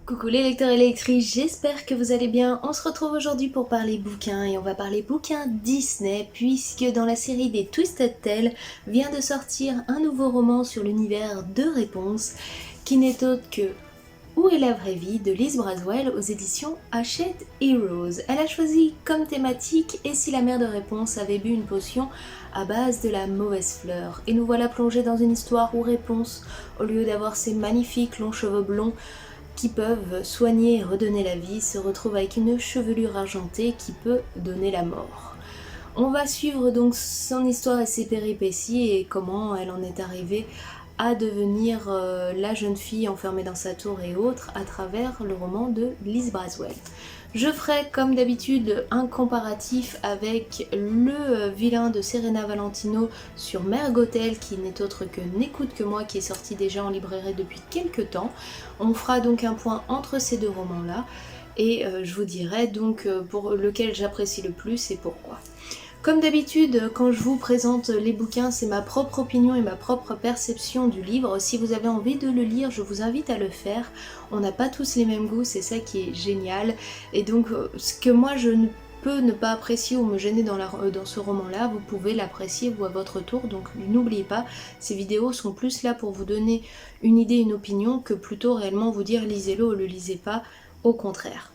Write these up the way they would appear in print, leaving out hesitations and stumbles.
Coucou les lecteurs et les lectrices, j'espère que vous allez bien. On se retrouve aujourd'hui pour parler bouquins et on va parler bouquins Disney puisque dans la série des Twisted Tales vient de sortir un nouveau roman sur l'univers de Réponse qui n'est autre que Où est la vraie vie de Liz Braswell aux éditions Hachette Heroes. Elle a choisi comme thématique Et si la mère de Réponse avait bu une potion à base de la mauvaise fleur. Et nous voilà plongés dans une histoire où Réponse, au lieu d'avoir ses magnifiques longs cheveux blonds qui peuvent soigner et redonner la vie, se retrouve avec une chevelure argentée qui peut donner la mort. On va suivre donc son histoire et ses péripéties et comment elle en est arrivée à devenir la jeune fille enfermée dans sa tour et autres à travers le roman de Liz Braswell. Je ferai comme d'habitude un comparatif avec le vilain de Serena Valentino sur Mère Gothel qui n'est autre que N'écoute que moi qui est sorti déjà en librairie depuis quelques temps. On fera donc un point entre ces deux romans là et je vous dirai donc pour lequel j'apprécie le plus et pourquoi. Comme d'habitude, quand je vous présente les bouquins, c'est ma propre opinion et ma propre perception du livre. Si vous avez envie de le lire, je vous invite à le faire. On n'a pas tous les mêmes goûts, c'est ça qui est génial. Et donc, ce que moi je ne peux ne pas apprécier ou me gêner dans ce roman-là, vous pouvez l'apprécier vous à votre tour. Donc n'oubliez pas, ces vidéos sont plus là pour vous donner une idée, une opinion, que plutôt réellement vous dire lisez-le ou le lisez pas, au contraire.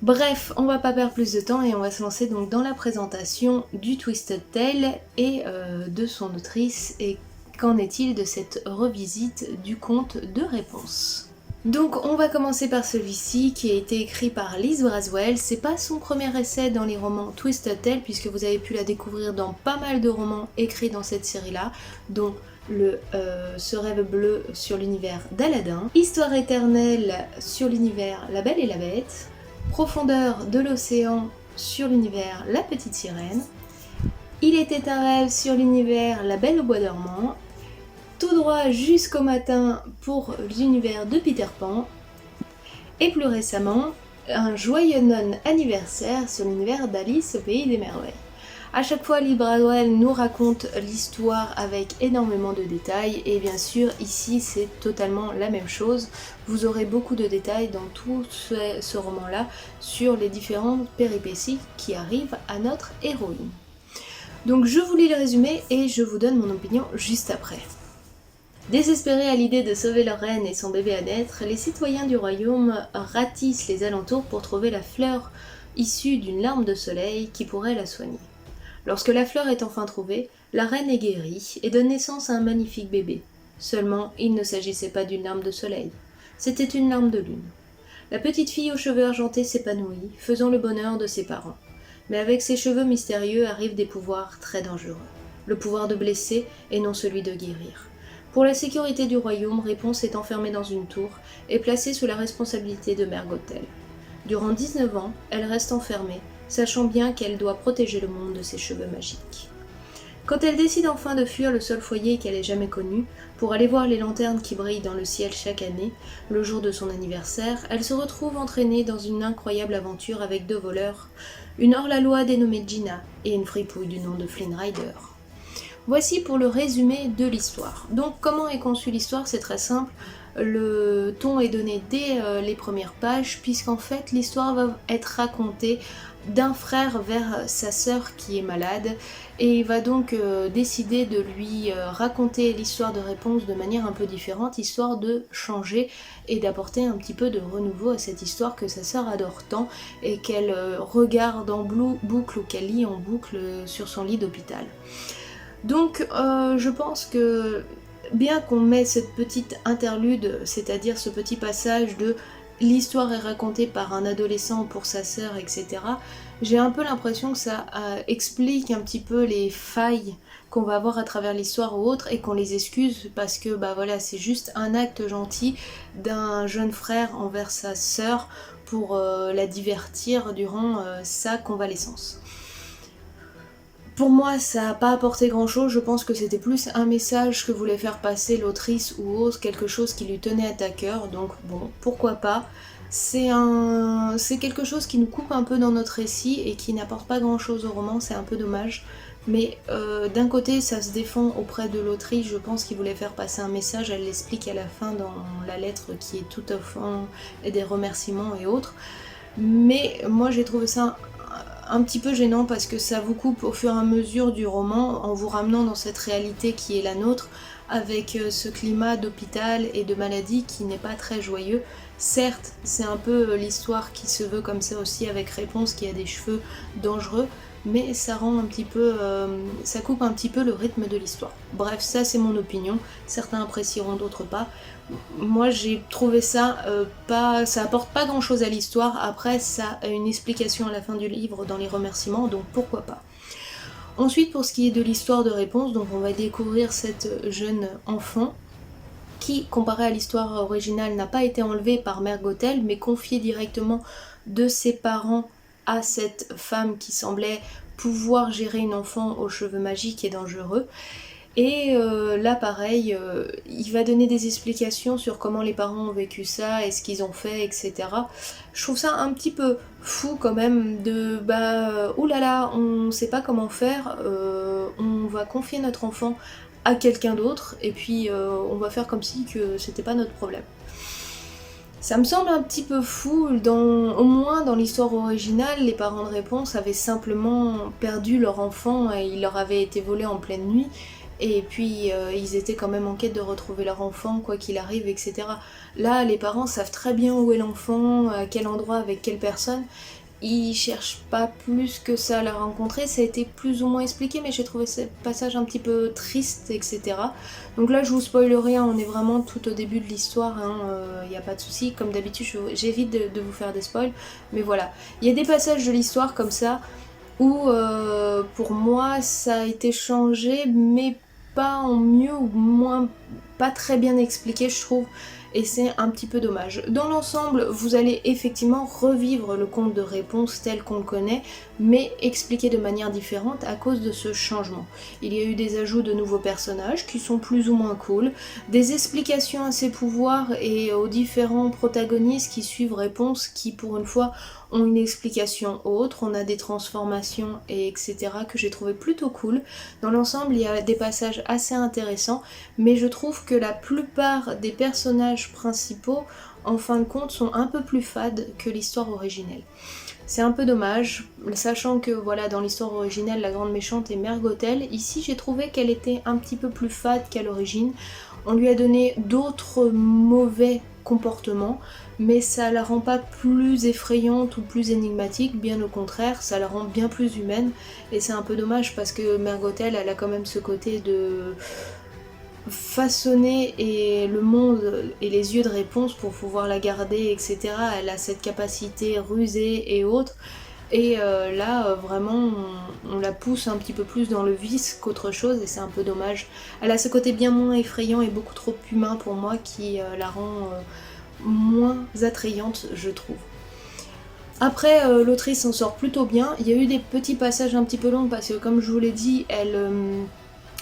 Bref, on va pas perdre plus de temps et on va se lancer donc dans la présentation du Twisted Tale et de son autrice et qu'en est-il de cette revisite du conte de Réponse. Donc on va commencer par celui-ci qui a été écrit par Liz Braswell. C'est pas son premier essai dans les romans Twisted Tale puisque vous avez pu la découvrir dans pas mal de romans écrits dans cette série-là, dont Ce rêve bleu sur l'univers d'Aladin, Histoire éternelle sur l'univers La Belle et la Bête, Profondeur de l'océan sur l'univers La Petite Sirène, Il était un rêve sur l'univers La Belle au bois dormant, Tout droit jusqu'au matin pour l'univers de Peter Pan, et plus récemment, Un joyeux non-anniversaire sur l'univers d'Alice au pays des merveilles. A chaque fois, Liz Braswell nous raconte l'histoire avec énormément de détails et bien sûr ici c'est totalement la même chose. Vous aurez beaucoup de détails dans tout ce roman-là sur les différentes péripéties qui arrivent à notre héroïne. Donc je vous lis le résumé et je vous donne mon opinion juste après. Désespérés à l'idée de sauver leur reine et son bébé à naître, les citoyens du royaume ratissent les alentours pour trouver la fleur issue d'une larme de soleil qui pourrait la soigner. Lorsque la fleur est enfin trouvée, la reine est guérie et donne naissance à un magnifique bébé. Seulement, il ne s'agissait pas d'une larme de soleil, c'était une larme de lune. La petite fille aux cheveux argentés s'épanouit, faisant le bonheur de ses parents. Mais avec ses cheveux mystérieux arrivent des pouvoirs très dangereux. Le pouvoir de blesser et non celui de guérir. Pour la sécurité du royaume, Réponse est enfermée dans une tour et placée sous la responsabilité de Mère Gothel. Durant 19 ans, elle reste enfermée, sachant bien qu'elle doit protéger le monde de ses cheveux magiques. Quand elle décide enfin de fuir le seul foyer qu'elle ait jamais connu, pour aller voir les lanternes qui brillent dans le ciel chaque année, le jour de son anniversaire, elle se retrouve entraînée dans une incroyable aventure avec 2 voleurs, une hors-la-loi dénommée Gina et une fripouille du nom de Flynn Rider. Voici pour le résumé de l'histoire. Donc comment est conçue l'histoire? C'est très simple. Le ton est donné dès les premières pages puisqu'en fait l'histoire va être racontée d'un frère vers sa sœur qui est malade et il va donc décider de lui raconter l'histoire de Réponse de manière un peu différente, histoire de changer et d'apporter un petit peu de renouveau à cette histoire que sa sœur adore tant et qu'elle regarde en boucle ou qu'elle lit en boucle sur son lit d'hôpital. Donc je pense que bien qu'on met cette petite interlude, c'est-à-dire ce petit passage de l'histoire est racontée par un adolescent pour sa sœur, etc., j'ai un peu l'impression que ça explique un petit peu les failles qu'on va avoir à travers l'histoire ou autre et qu'on les excuse parce que bah voilà, c'est juste un acte gentil d'un jeune frère envers sa sœur pour la divertir durant sa convalescence. Pour moi, ça n'a pas apporté grand chose, je pense que c'était plus un message que voulait faire passer l'autrice ou autre, quelque chose qui lui tenait à cœur, donc bon, pourquoi pas. C'est quelque chose qui nous coupe un peu dans notre récit et qui n'apporte pas grand chose au roman, c'est un peu dommage, Mais d'un côté ça se défend auprès de l'autrice, je pense qu'il voulait faire passer un message, elle l'explique à la fin dans la lettre qui est tout offrant et des remerciements et autres. Mais moi j'ai trouvé ça un petit peu gênant parce que ça vous coupe au fur et à mesure du roman en vous ramenant dans cette réalité qui est la nôtre, avec ce climat d'hôpital et de maladie qui n'est pas très joyeux. Certes, c'est un peu l'histoire qui se veut comme ça aussi, avec Réponse qui a des cheveux dangereux, mais ça rend un petit peu, ça coupe un petit peu le rythme de l'histoire. Bref, ça c'est mon opinion, certains apprécieront, d'autres pas. Moi j'ai trouvé ça pas, ça apporte pas grand chose à l'histoire, après ça a une explication à la fin du livre dans les remerciements, donc pourquoi pas. Ensuite, pour ce qui est de l'histoire de Réponse, donc on va découvrir cette jeune enfant qui, comparé à l'histoire originale, n'a pas été enlevée par Mère Gothel, mais confiée directement de ses parents à cette femme qui semblait pouvoir gérer une enfant aux cheveux magiques et dangereux. Et là pareil, il va donner des explications sur comment les parents ont vécu ça et ce qu'ils ont fait, etc. Je trouve ça un petit peu fou quand même de oulala, on sait pas comment faire, on va confier notre enfant à quelqu'un d'autre et puis on va faire comme si que c'était pas notre problème. Ça me semble un petit peu fou, au moins dans l'histoire originale, les parents de Réponse avaient simplement perdu leur enfant et il leur avait été volé en pleine nuit. Et puis ils étaient quand même en quête de retrouver leur enfant, quoi qu'il arrive, etc. Là, les parents savent très bien où est l'enfant, à quel endroit, avec quelle personne. Ils cherchent pas plus que ça à la rencontrer, ça a été plus ou moins expliqué, mais j'ai trouvé ce passage un petit peu triste, etc. Donc là, je vous spoile rien, on est vraiment tout au début de l'histoire, y a pas de souci. Comme d'habitude, j'évite de vous faire des spoils, mais voilà. Il y a des passages de l'histoire comme ça où, pour moi, ça a été changé, mais pas en mieux ou moins, pas très bien expliqué, je trouve. Et c'est un petit peu dommage. Dans l'ensemble, vous allez effectivement revivre le conte de Réponse tel qu'on le connaît, mais expliqué de manière différente à cause de ce changement. Il y a eu des ajouts de nouveaux personnages qui sont plus ou moins cool, des explications à ses pouvoirs et aux différents protagonistes qui suivent Réponse qui pour une fois ont une explication autre, on a des transformations et etc. que j'ai trouvé plutôt cool. Dans l'ensemble, il y a des passages assez intéressants, mais je trouve que la plupart des personnages principaux, en fin de compte, sont un peu plus fades que l'histoire originelle. C'est un peu dommage, sachant que voilà, dans l'histoire originelle, la grande méchante est Mère Gothel. Ici, j'ai trouvé qu'elle était un petit peu plus fade qu'à l'origine. On lui a donné d'autres mauvais comportements, mais ça la rend pas plus effrayante ou plus énigmatique, bien au contraire, ça la rend bien plus humaine. Et c'est un peu dommage parce que Mère Gothel, elle a quand même ce côté de façonner et le monde et les yeux de Réponse pour pouvoir la garder, etc. Elle a cette capacité rusée et autres. Et là, vraiment, on la pousse un petit peu plus dans le vice qu'autre chose et c'est un peu dommage. Elle a ce côté bien moins effrayant et beaucoup trop humain pour moi qui la rend moins attrayante, je trouve. Après, l'autrice s'en sort plutôt bien. Il y a eu des petits passages un petit peu longs parce que, comme je vous l'ai dit, elle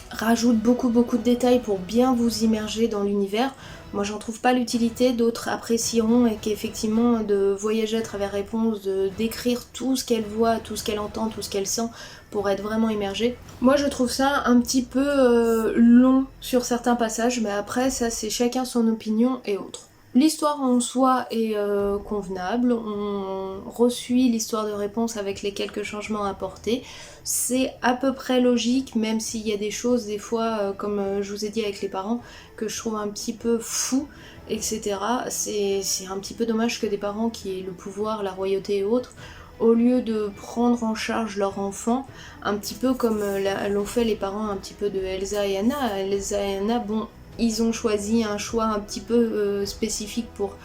rajoute beaucoup de détails pour bien vous immerger dans l'univers. Moi j'en trouve pas l'utilité, d'autres apprécieront et qu'effectivement de voyager à travers Réponse, de décrire tout ce qu'elle voit, tout ce qu'elle entend, tout ce qu'elle sent pour être vraiment immergée. Moi je trouve ça un petit peu long sur certains passages, mais après ça c'est chacun son opinion et autres. L'histoire en soi est convenable, on resuit l'histoire de Réponse avec les quelques changements apportés. C'est à peu près logique, même s'il y a des choses des fois, comme je vous ai dit avec les parents, que je trouve un petit peu fou, etc. C'est un petit peu dommage que des parents qui aient le pouvoir, la royauté et autres, au lieu de prendre en charge leur enfant, un petit peu comme l'ont fait les parents un petit peu de Elsa et Anna. Elsa et Anna, bon, ils ont choisi un choix un petit peu spécifique pour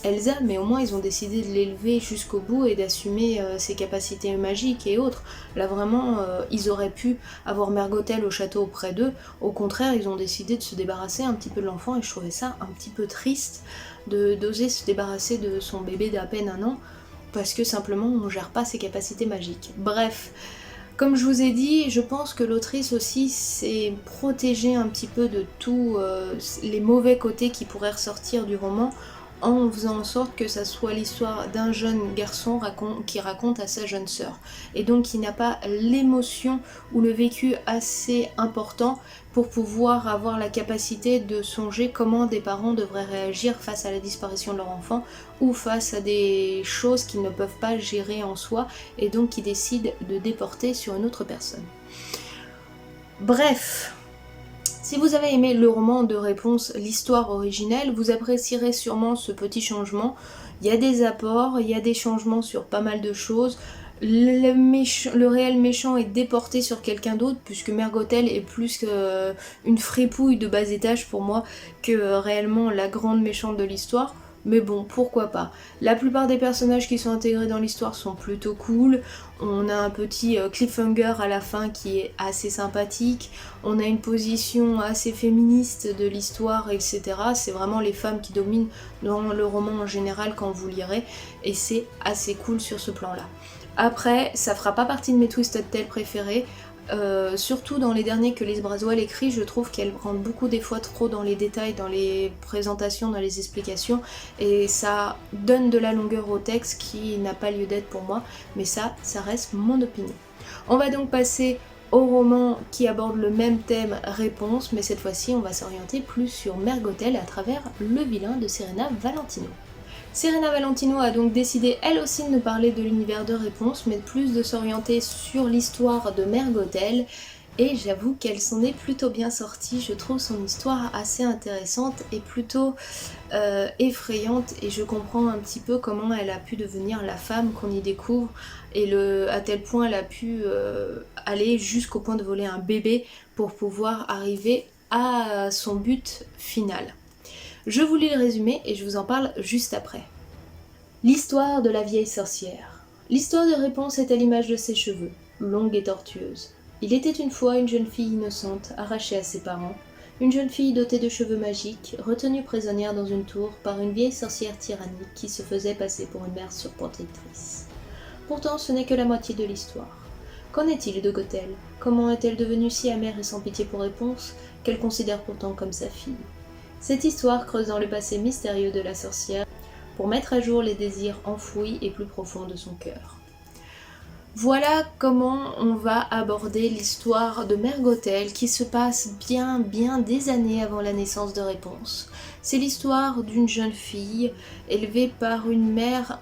Elsa, mais au moins ils ont décidé de l'élever jusqu'au bout et d'assumer ses capacités magiques et autres. Là vraiment, ils auraient pu avoir Mère Gothel au château auprès d'eux. Au contraire, ils ont décidé de se débarrasser un petit peu de l'enfant et je trouvais ça un petit peu triste d'oser se débarrasser de son bébé d'à peine 1 an parce que simplement on gère pas ses capacités magiques. Bref. Comme je vous ai dit, je pense que l'autrice aussi s'est protégée un petit peu de tous les mauvais côtés qui pourraient ressortir du roman en faisant en sorte que ça soit l'histoire d'un jeune garçon qui raconte à sa jeune sœur. Et donc il n'a pas l'émotion ou le vécu assez important pour pouvoir avoir la capacité de songer comment des parents devraient réagir face à la disparition de leur enfant ou face à des choses qu'ils ne peuvent pas gérer en soi et donc qui décident de déporter sur une autre personne. Bref, si vous avez aimé le roman de Réponse, l'histoire originelle, vous apprécierez sûrement ce petit changement. Il y a des apports, il y a des changements sur pas mal de choses. Le réel méchant est déporté sur quelqu'un d'autre, puisque Mère Gothel est plus qu'une fripouille de bas étage pour moi que réellement la grande méchante de l'histoire. Mais bon, pourquoi pas. La plupart des personnages qui sont intégrés dans l'histoire sont plutôt cool. On a un petit cliffhanger à la fin qui est assez sympathique. On a une position assez féministe de l'histoire, etc. C'est vraiment les femmes qui dominent dans le roman en général quand vous lirez. Et c'est assez cool sur ce plan-là. Après, ça fera pas partie de mes Twisted Tales préférés. Surtout dans les derniers que Lise Braswell écrit, je trouve qu'elle rentre beaucoup des fois trop dans les détails, dans les présentations, dans les explications, et ça donne de la longueur au texte qui n'a pas lieu d'être pour moi, mais ça reste mon opinion. On va donc passer au roman qui aborde le même thème, Réponse, mais cette fois-ci on va s'orienter plus sur Mère Gothel à travers le vilain de Serena Valentino. Serena Valentino a donc décidé elle aussi de ne parler de l'univers de Réponse, mais plus de s'orienter sur l'histoire de Mère Gothel, et j'avoue qu'elle s'en est plutôt bien sortie. Je trouve son histoire assez intéressante et plutôt effrayante, et je comprends un petit peu comment elle a pu devenir la femme qu'on y découvre, et à tel point elle a pu aller jusqu'au point de voler un bébé pour pouvoir arriver à son but final. Je vous lis le résumé et je vous en parle juste après. L'histoire de la vieille sorcière. L'histoire de Réponse est à l'image de ses cheveux, longue et tortueuse. Il était une fois une jeune fille innocente, arrachée à ses parents, une jeune fille dotée de cheveux magiques, retenue prisonnière dans une tour par une vieille sorcière tyrannique qui se faisait passer pour une mère surprotectrice. Pourtant, ce n'est que la moitié de l'histoire. Qu'en est-il de Gothel? Comment est-elle devenue si amère et sans pitié pour Réponse, qu'elle considère pourtant comme sa fille? Cette histoire creuse dans le passé mystérieux de la sorcière pour mettre à jour les désirs enfouis et plus profonds de son cœur. Voilà comment on va aborder l'histoire de Mère Gothel qui se passe bien des années avant la naissance de Réponse. C'est l'histoire d'une jeune fille élevée par une mère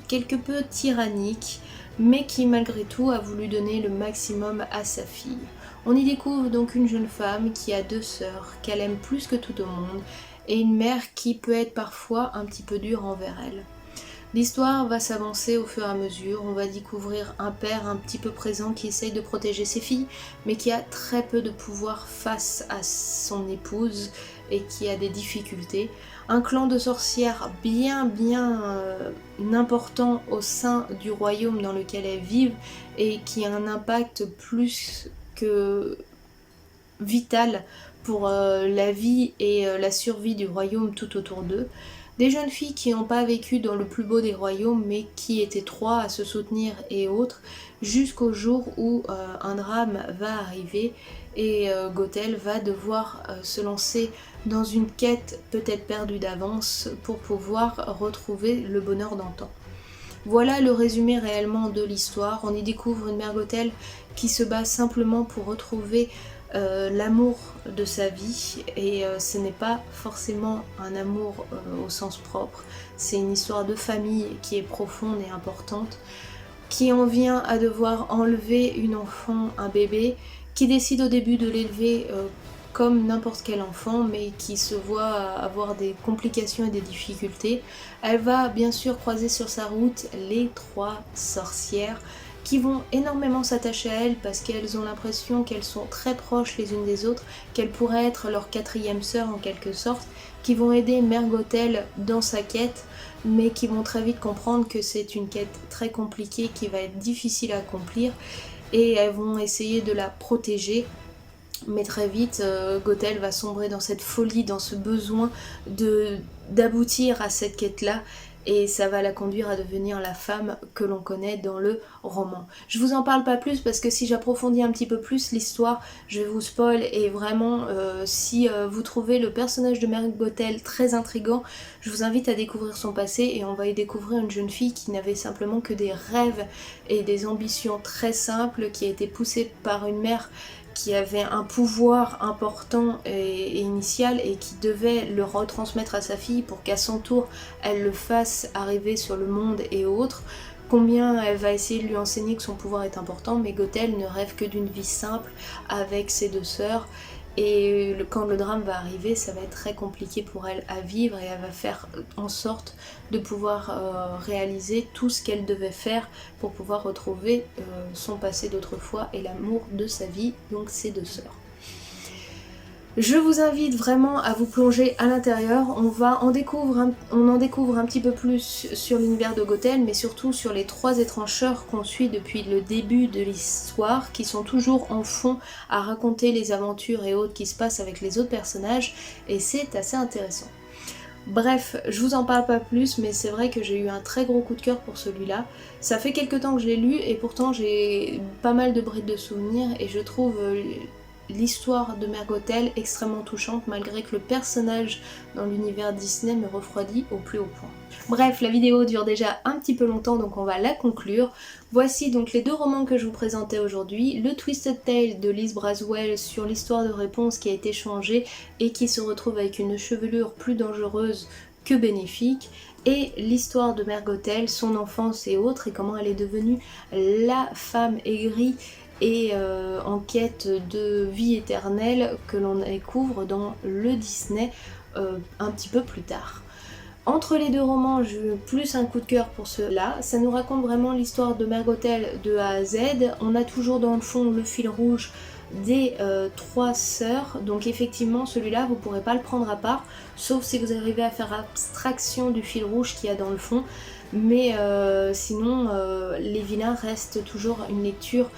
quelque peu tyrannique, mais qui malgré tout a voulu donner le maximum à sa fille. On y découvre donc une jeune femme qui a 2 sœurs, qu'elle aime plus que tout au monde, et une mère qui peut être parfois un petit peu dure envers elle. L'histoire va s'avancer au fur et à mesure, on va découvrir un père un petit peu présent qui essaye de protéger ses filles, mais qui a très peu de pouvoir face à son épouse et qui a des difficultés. Un clan de sorcières bien important au sein du royaume dans lequel elles vivent et qui a un impact plus que vital pour la vie et la survie du royaume tout autour d'eux. Des jeunes filles qui n'ont pas vécu dans le plus beau des royaumes mais qui étaient 3 à se soutenir et autres, jusqu'au jour où un drame va arriver et Gothel va devoir se lancer dans une quête peut-être perdue d'avance pour pouvoir retrouver le bonheur d'antan. Voilà le résumé réellement de l'histoire. On y découvre une Mère Gothel qui se bat simplement pour retrouver l'amour de sa vie, et ce n'est pas forcément un amour au sens propre, c'est une histoire de famille qui est profonde et importante, qui en vient à devoir enlever une enfant, un bébé, qui décide au début de l'élever comme n'importe quel enfant, mais qui se voit avoir des complications et des difficultés. Elle va bien sûr croiser sur sa route les 3 sorcières qui vont énormément s'attacher à elle parce qu'elles ont l'impression qu'elles sont très proches les unes des autres, qu'elles pourraient être leur 4e sœur en quelque sorte, qui vont aider Mère Gothel dans sa quête, mais qui vont très vite comprendre que c'est une quête très compliquée qui va être difficile à accomplir, et elles vont essayer de la protéger. Mais très vite, Gothel va sombrer dans cette folie, dans ce besoin d'aboutir à cette quête-là, et ça va la conduire à devenir la femme que l'on connaît dans le roman. Je vous en parle pas plus parce que si j'approfondis un petit peu plus l'histoire, je vais vous spoil, et vraiment si vous trouvez le personnage de Mère Gothel très intriguant, je vous invite à découvrir son passé, et on va y découvrir une jeune fille qui n'avait simplement que des rêves et des ambitions très simples, qui a été poussée par une mère qui avait un pouvoir important et initial, et qui devait le retransmettre à sa fille pour qu'à son tour elle le fasse arriver sur le monde et autres. Combien elle va essayer de lui enseigner que son pouvoir est important, mais Gothel ne rêve que d'une vie simple avec ses deux sœurs. Et quand le drame va arriver, ça va être très compliqué pour elle à vivre, et elle va faire en sorte de pouvoir réaliser tout ce qu'elle devait faire pour pouvoir retrouver son passé d'autrefois et l'amour de sa vie, donc ses deux sœurs. Je vous invite vraiment à vous plonger à l'intérieur, on en découvre un petit peu plus sur l'univers de Gothel, mais surtout sur les trois étranges qu'on suit depuis le début de l'histoire, qui sont toujours en fond à raconter les aventures et autres qui se passent avec les autres personnages, et c'est assez intéressant. Bref, je vous en parle pas plus, mais c'est vrai que j'ai eu un très gros coup de cœur pour celui-là. Ça fait quelques temps que je l'ai lu, et pourtant j'ai pas mal de brides de souvenirs, et je trouve l'histoire de Mère Gothel extrêmement touchante, malgré que le personnage dans l'univers Disney me refroidit au plus haut point. Bref, la vidéo dure déjà un petit peu longtemps, donc on va la conclure. Voici donc les deux romans que je vous présentais aujourd'hui. Le Twisted Tale de Liz Braswell sur l'histoire de Réponse qui a été changée et qui se retrouve avec une chevelure plus dangereuse que bénéfique, et l'histoire de Mère Gothel, son enfance et autres, et comment elle est devenue la femme aigrie et en quête de vie éternelle que l'on découvre dans le Disney un petit peu plus tard. Entre les deux romans, j'ai eu plus un coup de cœur pour ceux-là. Ça nous raconte vraiment l'histoire de Mère Gothel de A à Z. On a toujours dans le fond le fil rouge des trois sœurs, donc effectivement celui-là vous pourrez pas le prendre à part, sauf si vous arrivez à faire abstraction du fil rouge qu'il y a dans le fond, mais sinon les vilains restent toujours une lecture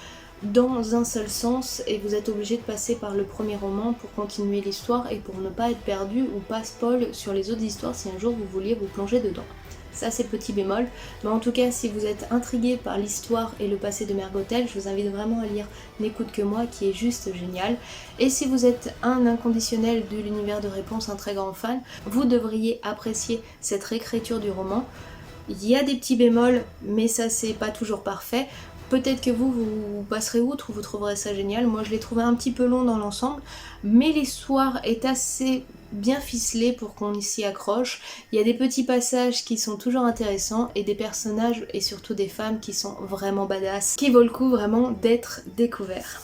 dans un seul sens, et vous êtes obligé de passer par le premier roman pour continuer l'histoire et pour ne pas être perdu ou pas spoil sur les autres histoires si un jour vous vouliez vous plonger dedans. Ça c'est petit bémol, mais en tout cas si vous êtes intrigué par l'histoire et le passé de Mère Gothel, je vous invite vraiment à lire N'écoute que moi qui est juste génial. Et si vous êtes un inconditionnel de l'univers de Réponse, un très grand fan, vous devriez apprécier cette réécriture du roman. Il y a des petits bémols, mais ça c'est pas toujours parfait. Peut-être que vous passerez outre ou vous trouverez ça génial. Moi je l'ai trouvé un petit peu long dans l'ensemble, mais l'histoire est assez bien ficelée pour qu'on s'y accroche. Il y a des petits passages qui sont toujours intéressants, et des personnages et surtout des femmes qui sont vraiment badass, qui vaut le coup vraiment d'être découverts.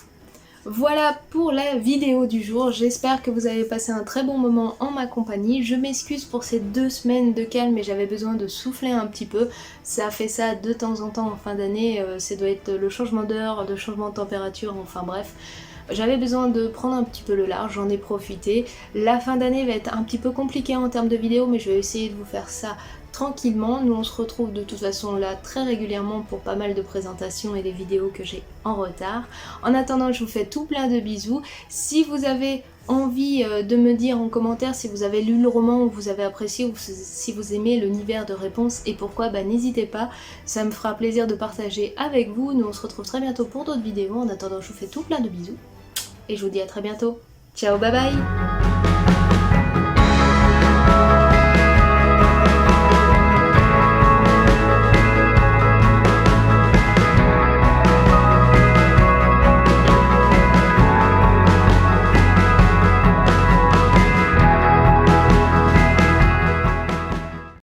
Voilà pour la vidéo du jour, j'espère que vous avez passé un très bon moment en ma compagnie. Je m'excuse pour ces 2 semaines de calme, mais j'avais besoin de souffler un petit peu. Ça fait ça de temps en temps en fin d'année, ça doit être le changement d'heure, le changement de température, enfin bref. J'avais besoin de prendre un petit peu le large, j'en ai profité. La fin d'année va être un petit peu compliquée en termes de vidéos, mais je vais essayer de vous faire ça tranquillement. Nous on se retrouve de toute façon là très régulièrement pour pas mal de présentations et des vidéos que j'ai en retard. En attendant, je vous fais tout plein de bisous. Si vous avez envie de me dire en commentaire si vous avez lu le roman ou vous avez apprécié, ou si vous aimez l'univers de Réponse et pourquoi, bah n'hésitez pas, ça me fera plaisir de partager avec vous. Nous on se retrouve très bientôt pour d'autres vidéos. En attendant, je vous fais tout plein de bisous et je vous dis à très bientôt. Ciao, bye bye.